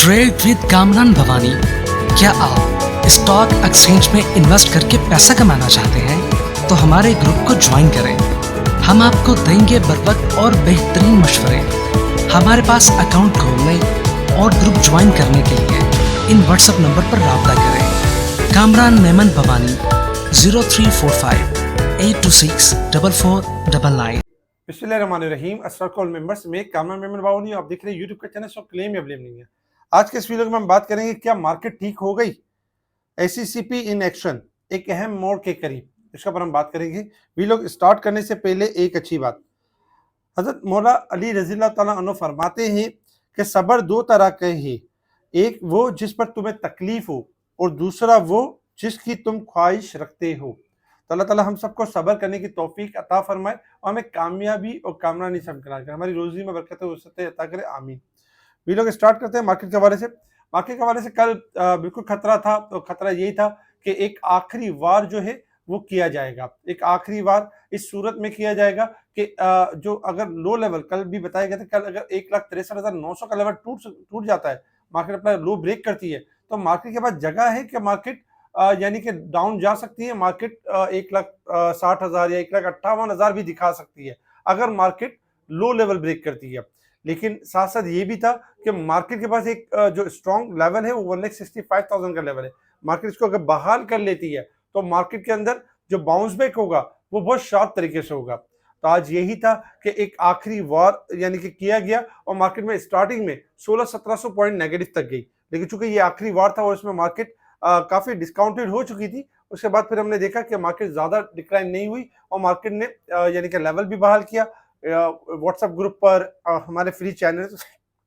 Trade with Kamran Bhavani. क्या आप stock exchange में इन्वेस्ट करके पैसा कमाना चाहते हैं तो हमारे ग्रुप को ज्वाइन करें। हम आपको देंगे बर वक्त और बेहतरीन मशवरे। हमारे पास अकाउंट खोलने और ग्रुप ज्वाइन करने के लिए इन व्हाट्सएप नंबर पर राब्ता करें। कामरान मेमन भवानी 0345-826-4499। बिस्मिल्लाहिर्रहमानिर्रहीम। अस्सलाम वालेकुम मेंबर्स, मैं कामरान मेमन बावनी, आप देख रहे हैं यूट्यूब का चैनल सब क्लेम या ब्लेम नहीं है। आज के इस वीडियो में हम बात करेंगे क्या मार्केट ठीक हो गई, एसीसीपी इन एक्शन, एक अहम मोड़ के करीब, इसके ऊपर हम बात करेंगे। वीडियो स्टार्ट करने से पहले एक अच्छी बात, हजरत मौला अली रज़ी अल्लाह ताला अन्हु फरमाते हैं कि सब्र दो तरह के हैं, एक वो जिस पर तुम्हें तकलीफ हो और दूसरा वो जिसकी तुम ख्वाहिश रखते हो। तो अल्लाह ताला हम सबको सब्र करने की तौफीक अता फरमाए और हमें कामयाबी और कामरानी से हमकरार करे, हमारी रोजी में बरकत अता करे, आमीन। वीडियो को स्टार्ट करते हैं मार्केट के हवाले से। मार्केट के हवाले से कल बिल्कुल खतरा था, तो खतरा यही था कि एक आखिरी वार जो है वो किया जाएगा। एक आखिरी वार इस सूरत में किया जाएगा कि जो अगर लो लेवल कल भी बताया गया था, कल अगर 1,63,900 का लेवल टूट जाता है, मार्केट अपना लो ब्रेक करती है, तो मार्केट के पास जगह है कि मार्केट यानी कि डाउन जा सकती है। मार्केट 1,60,000 या 1,58,000 भी दिखा सकती है अगर मार्केट लो लेवल ब्रेक करती है। लेकिन साथ साथ ये भी था कि मार्केट के पास एक जो स्ट्रॉन्ग लेवल है वो 1,65,000 का लेवल है। मार्केट इसको अगर बहाल कर लेती है तो मार्केट के अंदर जो बाउंस बैक होगा वो बहुत शार्प तरीके से होगा। तो आज यही था कि एक आखिरी वार यानी कि किया गया और मार्केट में स्टार्टिंग में 1600-1700 पॉइंट नेगेटिव तक गई, लेकिन चूंकि ये आखिरी वार था और इसमें मार्केट काफी डिस्काउंटेड हो चुकी थी, उसके बाद फिर हमने देखा कि मार्केट ज्यादा डिक्लाइन नहीं हुई और मार्केट ने यानी कि लेवल भी बहाल किया। व्हाट्सएप ग्रुप पर हमारे फ्री चैनल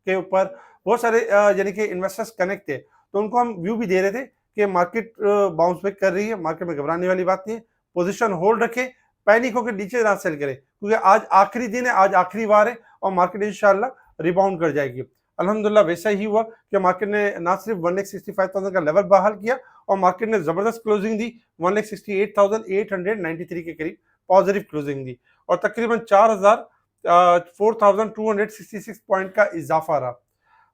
के ऊपर बहुत सारे यानी कि इन्वेस्टर्स कनेक्ट थे, तो उनको हम व्यू भी दे रहे थे कि मार्केट बाउंस बैक कर रही है, मार्केट में घबराने वाली बात नहीं है, पोजीशन होल्ड रखें, पैनिक होकर नीचे ना सेल करें, क्योंकि आज आखिरी दिन है, आज आखिरी वार है और मार्केट इंशाल्लाह रिबाउंड कर जाएगी। अल्हम्दुलिल्लाह वैसा ही हुआ कि मार्केट ने ना सिर्फ 1,65,000 का लेवल बहाल किया और मार्केट ने जबरदस्त क्लोजिंग दी, 1,68,893 के करीब पॉजिटिव क्लोजिंग दी और तकरीबन 4,266 पॉइंट का इजाफा रहा।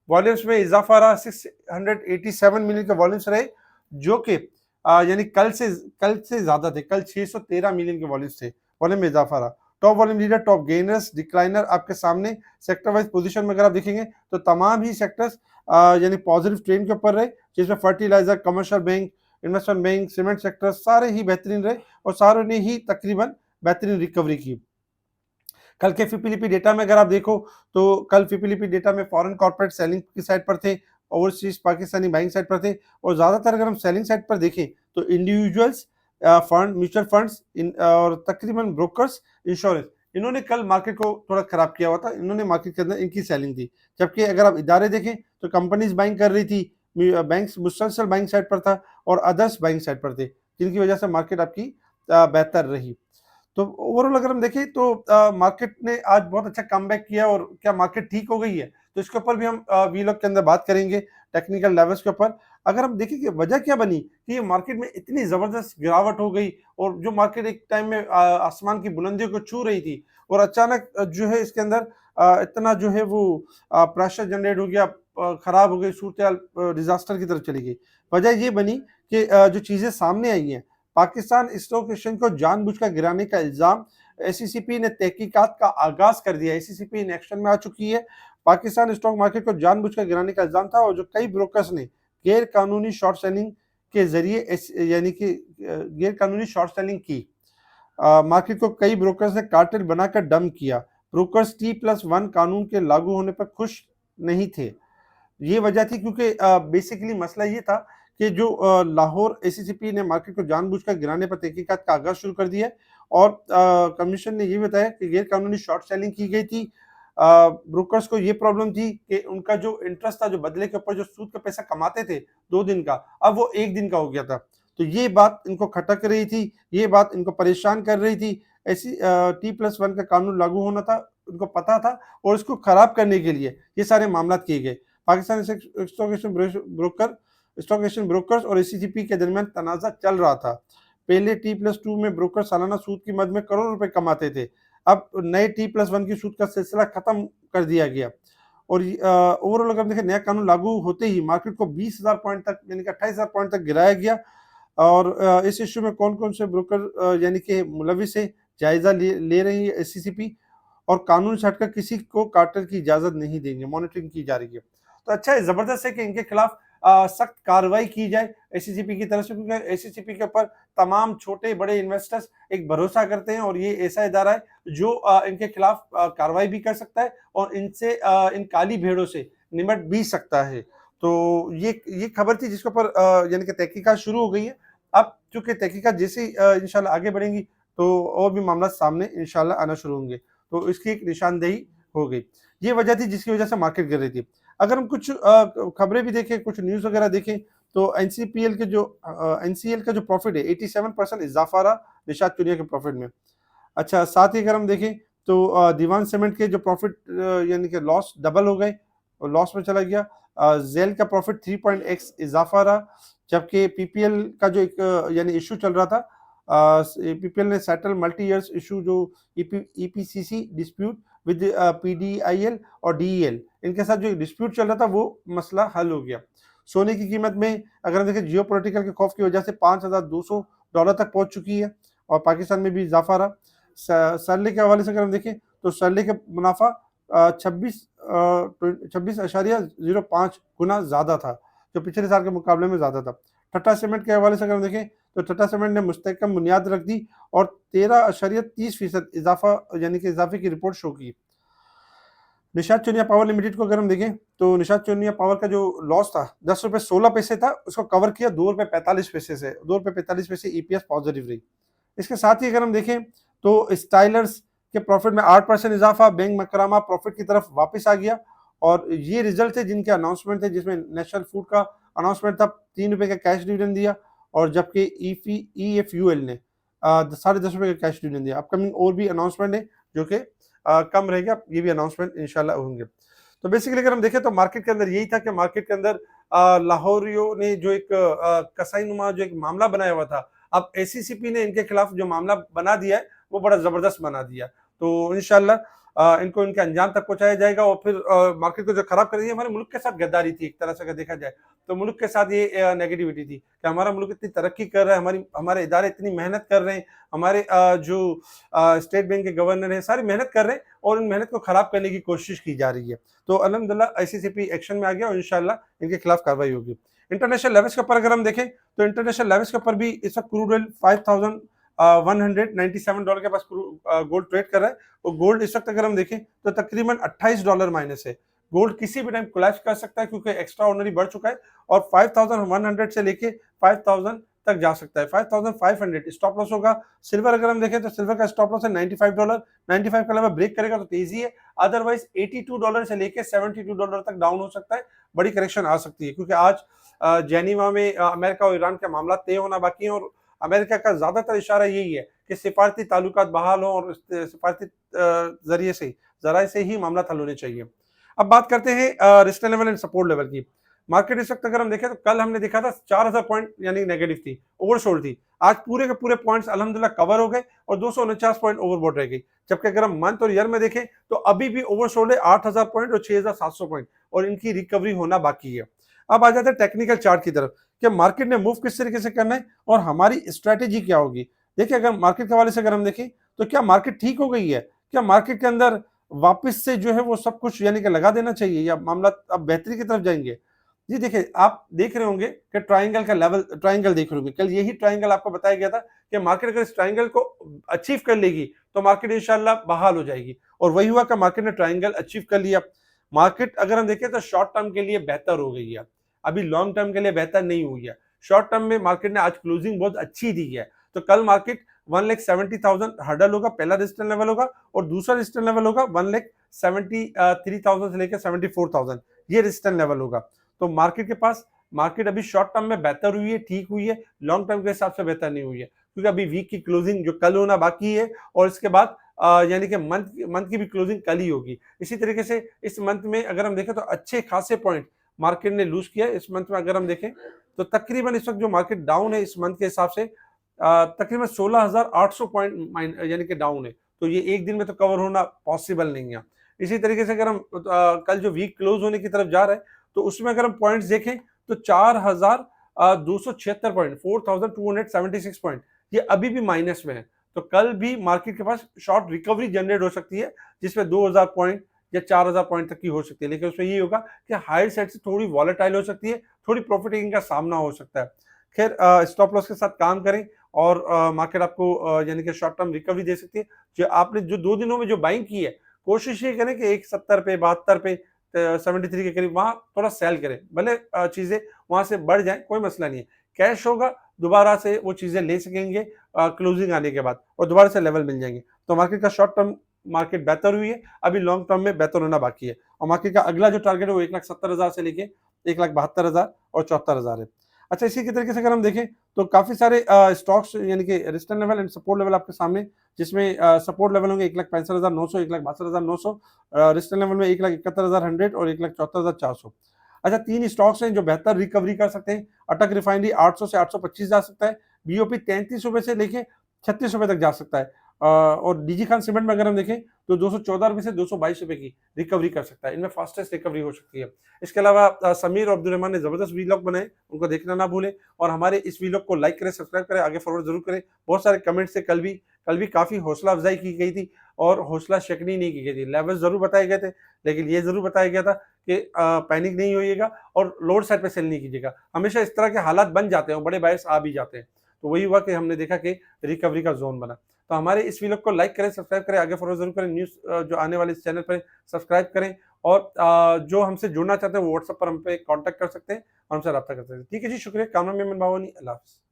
वॉल्यूम्स में इजाफा रहा, 687 मिलियन के वॉल्यूम्स रहे, जो कि यानी कल से ज्यादा थे। कल 613 मिलियन के वॉल्यूम्स थे, वॉल्यूम में इजाफा रहा। Top volume leader, top gainers, decliner आपके सामने सेक्टर वाइज पोजीशन में अगर आप देखेंगे तो तमाम ही सेक्टर्स यानी पॉजिटिव ट्रेंड के ऊपर रहे, जिसमें fertiliser, commercial bank, investment bank, cement sector सारे ही बेहतरीन रहे और सारों ने ही तकरीबन बेहतरीन रिकवरी की। कल के फिपिलिपी डेटा में अगर आप देखो तो कल फिपिलिपी डेटा में फॉरेन कॉर्पोरेट सेलिंग की साइड पर थे, ओवरसीज पाकिस्तानी बाइंग साइड पर थे और ज्यादातर अगर हम सेलिंग साइड पर देखें तो इंडिविजुअल्स, फंड, म्यूचुअल फंड्स और तकरीबन ब्रोकर्स, इंश्योरेंस, इन्होंने कल मार्केट को थोड़ा खराब किया हुआ था, इन्होंने मार्केट के अंदर इनकी सेलिंग थी। जबकि अगर आप इदारे देखें तो कंपनीज बाइंग कर रही थी, बैंक्स मुसलसल बाइंग साइड पर था और अदर्स बाइंग साइड पर थे, जिनकी वजह से मार्केट आपकी बेहतर रही। तो ओवरऑल अगर हम देखें तो मार्केट ने आज बहुत अच्छा कमबैक किया और क्या मार्केट ठीक हो गई है, तो इसके ऊपर भी हम वीलॉग के अंदर बात करेंगे, टेक्निकल लेवल्स के ऊपर। अगर हम देखें कि वजह क्या बनी कि ये मार्केट में इतनी जबरदस्त गिरावट हो गई और जो मार्केट एक टाइम में आसमान की बुलंदियों को छू रही थी और अचानक जो है इसके अंदर इतना जो है वो प्रेशर जनरेट हो गया, खराब हो गई सूरत, डिजास्टर की तरफ चली गई। वजह ये बनी कि जो चीजें सामने आई हैं, पाकिस्तान स्टॉक एक्सचेंज को जानबूझकर गिराने का इल्जाम, एसीसीपी ने तहकीकात का आगाज कर दिया, एसीसीपी इन एक्शन में आ चुकी है। पाकिस्तान स्टॉक मार्केट को जानबूझकर गिराने का इल्जाम था और जो कई ब्रोकर्स ने गैर कानूनी शॉर्ट सेलिंग के जरिए यानी कि गैर कानूनी शॉर्ट सेलिंग की, मार्केट को कई ब्रोकर्स ने कार्टेल बनाकर डंप किया। ब्रोकर्स T+1 कानून के लागू होने पर खुश नहीं थे। ये वजह थी क्योंकि बेसिकली मसला ये था कि जो लाहौर एसीसीपी ने मार्केट को जानबूझकर गिराने पर तहकीकात का आगाज शुरू कर दिया और कमीशन ने ये बताया कि गैर कानूनी शॉर्ट सेलिंग की गई थी। ब्रोकर्स को ये प्रॉब्लम थी कि उनका जो इंटरेस्ट था, जो बदले के ऊपर जो सूद का पैसा कमाते थे 2 दिन का, अब वो 1 दिन का हो गया था। तो ये बात इनको खटक रही थी, ये बात इनको परेशान कर रही थी। ऐसी T+1 का कानून लागू होना था, उनको पता था और इसको खराब करने के लिए ये सारे मामला किए गए। पाकिस्तान स्टॉक एक्सचेंज ब्रोकर्स और एसीसीपी के दरमियान तनाजा चल रहा था। पहले T+2 में ब्रोकर सालाना सूद की मद में करोड़ रुपए कमाते थे, अब नए T+1 की सूद का सिलसिला खत्म कर दिया गया और ओवरऑल अगर हम देखें नया कानून लागू होते ही मार्केट को 20,000 पॉइंट तक यानी कि 28,000 पॉइंट तक गिराया गया। और इस इश्यू में कौन-कौन से ब्रोकर यानी कि मुलविस है, जायज़ा ले रही है एससीसीपी, और कानून से हटकर किसी को कार्टेल की इजाज़त नहीं देंगे, मॉनिटरिंग की जा रही है। तो अच्छा है, ज़बरदस्त है कि इनके खिलाफ सख्त कार्रवाई की जाए एससीसीपी की तरफ से, क्योंकि एससीसीपी के ऊपर तमाम छोटे-बड़े इन्वेस्टर्स एक भरोसा करते हैं और ये ऐसा इदारा है जो इनके खिलाफ कार्रवाई भी कर सकता है और इनसे इन काली भेड़ों से निमट भी सकता है। तो ये खबर थी जिसके ऊपर यानी कि तहकीकात शुरू हो गई है। अब चूँकि तहकीकात जैसे ही इंशाल्लाह आगे बढ़ेंगी तो और भी मामला सामने इंशाल्लाह आना शुरू होंगे। तो इसकी एक निशानदेही हो गई। ये वजह थी जिसकी वजह से मार्केट गिर रही थी। अगर हम कुछ खबरें भी देखें, कुछ न्यूज़ वगैरह देखें, तो एनसीपीएल के जो एनसीएल का जो प्रॉफिट है 87% इज़ाफ़ा रहा निशात चुनिया के प्रॉफिट में। अच्छा, साथ ही अगर हम देखें तो दीवान सीमेंट के जो प्रॉफिट यानी कि लॉस डबल हो गए और लॉस में चला गया। ज़ेल का प्रॉफिट 3.x इज़ाफ़ा रहा, जबकि पीपीएल का जो एक यानी इश्यू चल रहा था, पीपीएल ने सेटल मल्टी ईयर्स इश्यू जो ईपीसीसी डिस्प्यूट विद पीडीआईएल और डीईएल, इनके साथ जो डिस्प्यूट चल रहा था वो मसला हल हो गया। सोने की कीमत में अगर हम देखें जियोपॉलिटिकल के खौफ की वजह से $5,200 तक पहुंच चुकी है और पाकिस्तान में भी इजाफा रहा। सरले के हवाले से अगर हम देखें तो सरले का मुनाफा 26.05 गुना ज़्यादा था, जो पिछले साल के मुकाबले में ज़्यादा था। टाटा सीमेंट के हवाले से अगर हम देखें तो टाटा सीमेंट ने मुस्तहकम बुनियाद रख दी और 13.30% इजाफा यानी कि इजाफे की रिपोर्ट शो की। निशात चुनिया पावर लिमिटेड को अगर हम देखें तो निशात चुनिया पावर का जो लॉस था 10 रुपये 16 पैसे था, उसको कवर किया 2 रुपये 45 पैसे से। 2 रुपये 45 पैसे ईपीएस पॉजिटिव रही। इसके साथ ही अगर हम देखें तो स्टाइलर्स के प्रॉफिट में 8% इजाफा, बैंक मकरामा प्रॉफिट की तरफ वापस आ गया। और ये रिजल्ट थे जिनके अनाउंसमेंट थे, जिसमें नेशनल फूड का अनाउंसमेंट था, 3 रुपये का कैश डिविडेंड दिया, और जबकि ईएफयूएल ने 10.5 रुपये का कैश डिविडेंड दिया। अपकमिंग और भी अनाउंसमेंट है जो कि कम रहेगा, ये भी अनाउंसमेंट इंशाल्लाह होंगे। तो बेसिकली अगर हम देखें तो मार्केट के अंदर यही था कि मार्केट के अंदर लाहौरियों ने जो एक कसाई नुमा जो एक मामला बनाया हुआ था, अब एसीसीपी ने इनके खिलाफ जो मामला बना दिया है वो बड़ा जबरदस्त बना दिया। तो इंशाल्लाह इनको इनके अंजाम तक पहुंचाया जाएगा। और फिर मार्केट को जो खराब कर रही है, हमारे मुल्क के साथ गद्दारी थी एक तरह से अगर देखा जाए तो। मुल्क के साथ ये नेगेटिविटी थी कि हमारा मुल्क इतनी तरक्की कर रहा है, हमारे इदारे इतनी मेहनत कर रहे हैं, हमारे जो स्टेट बैंक के गवर्नर हैं सारी मेहनत कर रहे हैं और उन मेहनत को खराब करने की कोशिश की जा रही है। तो अल्हम्दुलिल्लाह एसीसीपी एक्शन में आ गया और इंशाल्लाह इनके खिलाफ कार्रवाई होगी। इंटरनेशनल लेवल्स के ऊपर अगर हम देखें तो इंटरनेशनल लेवल्स के ऊपर भी इस वक्त क्रूड ऑयल $5,197 के पास गोल्ड ट्रेड कर रहा है। और गोल्ड इस वक्त अगर हम देखें तो तकरीबन $28 माइनस है। गोल्ड किसी भी टाइम कोलैप्स कर सकता है क्योंकि एक्स्ट्रा ऑर्डिनरी बढ़ चुका है और 5100 से लेके 5000 तक जा सकता है। 5500 स्टॉप लॉस होगा। सिल्वर अगर हम देखें तो सिल्वर का स्टॉप लॉस है $95। 95 का लेवल ब्रेक करेगा तो तेजी है, अदरवाइज $82 से लेके $72 तक डाउन हो सकता है। बड़ी करेक्शन आ सकती है क्योंकि आज जेनीवा में अमेरिका और ईरान के मामला तय होना बाकी है और अमेरिका का ज्यादातर इशारा यही है कि सिफारती ताल्लुकात बहाल हो और सिफारती जरिए से जराए से ही मामला हल होने चाहिए। अब बात करते हैं resistance level and support level की। मार्केट इस वक्त अगर हम देखें तो कल हमने देखा था 4000 पॉइंट यानी नेगेटिव थी, ओवरसोल्ड थी। आज पूरे के पूरे पॉइंट्स अल्हम्दुलिल्लाह कवर हो गए और 249 पॉइंट ओवरबॉट रह गई। जबकि अगर हम मंथ और ईयर में देखें तो अभी भी ओवरसोल्ड है 8000 पॉइंट और 6700 पॉइंट और इनकी रिकवरी होना बाकी है। अब आ जाते हैं टेक्निकल चार्ट की तरफ कि मार्केट ने मूव किस तरीके से करना है और हमारी स्ट्रेटेजी क्या होगी। देखिए, अगर मार्केट के हवाले से अगर हम देखें तो क्या मार्केट ठीक हो गई है, क्या मार्केट के अंदर वापस से जो है वो सब कुछ यानी कि लगा देना चाहिए या मामला अब बेहतरी की तरफ जाएंगे। जी देखिए, आप देख रहे होंगे कि ट्रायंगल का लेवल, ट्रायंगल देख रहे होंगे, कल यही ट्रायंगल आपको बताया गया था कि मार्केट अगर इस ट्रायंगल को अचीव कर लेगी तो मार्केट इंशाल्लाह बहाल हो जाएगी और वही हुआ कि मार्केट ने ट्रायंगल अचीव कर लिया। मार्केट अगर हम देखें तो शॉर्ट टर्म के लिए बेहतर हो गई है, अभी लॉन्ग टर्म के लिए बेहतर नहीं हुई है। शॉर्ट टर्म में मार्केट ने आज क्लोजिंग बहुत अच्छी दी है, तो कल मार्केट 1,70,000 हर्डल होगा, पहला रेजिस्टेंस लेवल होगा और दूसरा रेजिस्टेंस लेवल होगा 1,73,000 से लेकर 74,000, ये रेजिस्टेंस लेवल होगा। तो मार्केट के पास मार्केट अभी शॉर्ट टर्म में बेहतर हुई है, ठीक हुई है, लॉन्ग टर्म के हिसाब से बेहतर नहीं हुई है क्योंकि अभी वीक की क्लोजिंग जो कल होना बाकी है और इसके बाद यानी कि मंथ की भी क्लोजिंग कल ही होगी। इसी तरीके से इस मंथ में अगर हम देखें तो अच्छे खासे पॉइंट मार्केट ने लूज किया इस मंथ में। अगर हम देखें तो तकरीबन इस वक्त जो मार्केट डाउन है इस मंथ के हिसाब से तकरीबन 16,800 पॉइंट यानी कि डाउन है। तो ये एक दिन में तो कवर होना पॉसिबल नहीं है। इसी तरीके से अगर हम कल जो वीक क्लोज होने की तरफ जा रहे हैं तो उसमें अगर हम पॉइंट्स देखें तो 4276 पॉइंट, 4276 पॉइंट, ये अभी भी माइनस में है। तो कल भी मार्केट के पास शॉर्ट रिकवरी जनरेट हो सकती है जिसमें 2000 पॉइंट या 4000 पॉइंट तक की हो सकती है, लेकिन उसमें ये होगा कि हायर साइड से थोड़ी वॉलेटाइल हो सकती है, थोड़ी प्रॉफिट टेकिंग का सामना हो सकता है। खैर स्टॉप लॉस के साथ काम करें और मार्केट आपको यानी कि शॉर्ट टर्म रिकवरी दे सकती है। जो आपने जो 2 दिनों में जो बाइंग की है, कोशिश ये करें कि 170 पे, 72 पे, 73 के करीब वहां थोड़ा सेल करें, भले चीजें वहां से बढ़ जाए, कोई मसला नहीं है। कैश होगा, दोबारा से वो चीजें ले सकेंगे क्लोजिंग आने के बाद और दोबारा से लेवल मिल जाएंगे। तो मार्केट का शॉर्ट टर्म मार्केट बेहतर हुई है, अभी लॉन्ग टर्म में बेहतर होना बाकी है और मार्केट का अगला जो टारगेट है वो 1,70,000 से लेके 1,72,000 और 74,000 है। अच्छा, इसी के तरीके से अगर हम देखें तो काफी सारे स्टॉक्स यानी कि resistance level and support level आपके सामने, जिसमें सपोर्ट लेवल होंगे 1,65,900, 1,62,900, रेजिस्टेंस लेवल में 1,71,100 और 1,74,400। अच्छा, 3 स्टॉक्स हैं जो बेहतर रिकवरी कर सकते हैं। अटक रिफाइनरी 800 से 825 जा सकता है, बीओपी 33 रुपए से लेके 36 रुपए तक जा सकता है और डीजी खान सीमेंट में अगर हम देखें तो 214 रुपए से 222 रुपए की रिकवरी कर सकता है, इनमें फास्टेस्ट रिकवरी हो सकती है। इसके अलावा समीर और अब्दुल रहमान ने जबरदस्त वीलॉग बनाए, उनको देखना ना भूलें और हमारे इस वीलॉग को लाइक करें, सब्सक्राइब करें, आगे फॉरवर्ड जरूर करें। बहुत सारे कमेंट से कल भी काफी हौसला अफजाई की गई थी और हौसला शिकनी नहीं की गई थी। लेवल जरूर बताए गए थे, लेकिन ये जरूर बताया गया था कि पैनिक नहीं होइएगा और लोड साइड पे सेल नहीं कीजिएगा। हमेशा इस तरह के हालात बन जाते हैं और बड़े बायर्स आ भी जाते हैं, तो वही हुआ कि हमने देखा कि रिकवरी का जोन बना। तो हमारे इस वीडियो को लाइक करें, सब्सक्राइब करें, आगे फॉलो जरूर करें। न्यूज़ जो आने वाले इस चैनल पर सब्सक्राइब करें और जो हमसे जुड़ना चाहते हैं वो व्हाट्सएप पर हम पे कांटेक्ट कर सकते हैं और हमसे रब्ता कर सकते हैं। ठीक है जी, शुक्रिया। कामरान मेमन भावनी, अल्लाह हाफ़िज़।